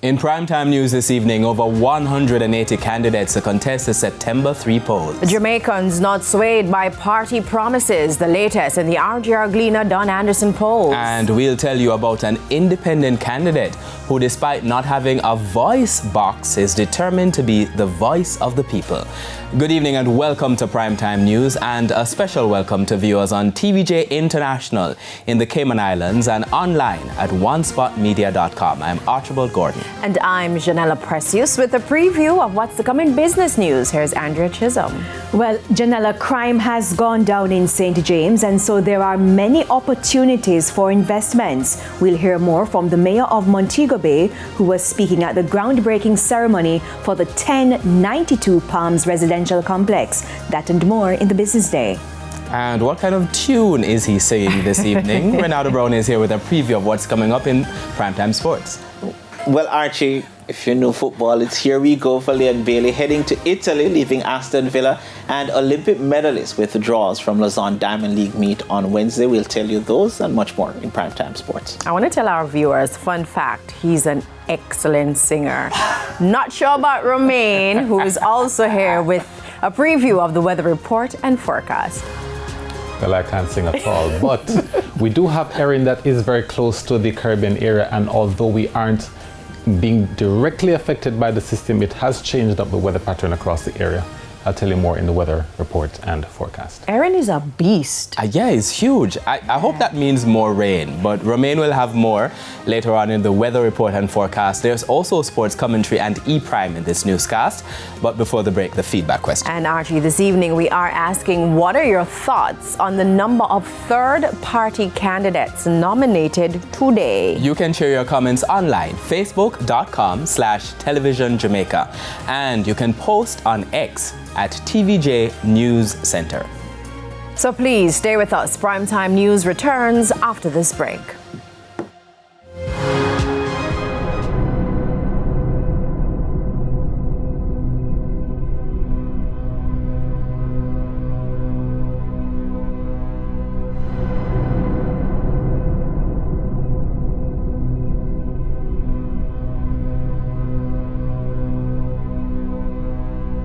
In primetime news this evening, over 180 candidates to contest the September 3 polls. Jamaicans not swayed by party promises, the latest in the RGR Gleaner Don Anderson polls. And we'll tell you about an independent candidate who, despite not having a voice box, is determined to be the voice of the people. Good evening and welcome to Primetime News, and a special welcome to viewers on TVJ International in the Cayman Islands and online at onespotmedia.com. I'm Archibald Gordon. And I'm Janella Precious with a preview of what's to come in business news. Here's Andrea Chisholm. Well, Janella, crime has gone down in St. James, and so there are many opportunities for investments. We'll hear more from the mayor of Montego Bay, who was speaking at the groundbreaking ceremony for the 1092 Palms residential complex. That and more in the Business Day. And what kind of tune is he singing this evening? Renata Brown is here with a preview of what's coming up in Primetime Sports. Well, Archie, if you know football, it's here we go for Leon Bailey heading to Italy, leaving Aston Villa, and Olympic medalists withdraws from Lausanne Diamond League meet on Wednesday. We'll tell you those and much more in Primetime Sports. I want to tell our viewers, fun fact, he's an excellent singer. Not sure about Romain, who is also here with a preview of the weather report and forecast. Well, I can't sing at all, but we do have Erin that is very close to the Caribbean area, and although we aren't being directly affected by the system, it has changed up the weather pattern across the area. I'll tell you more in the weather report and forecast. Erin is a beast. Yeah, it's huge. I hope that means more rain, but Romain will have more later on in the weather report and forecast. There's also sports commentary and E-Prime in this newscast. But before the break, the feedback question. And Archie, this evening we are asking, what are your thoughts on the number of third-party candidates nominated today? You can share your comments online, facebook.com/televisionjamaica. And you can post on X at TVJ News Center. So please stay with us. Primetime News returns after this break.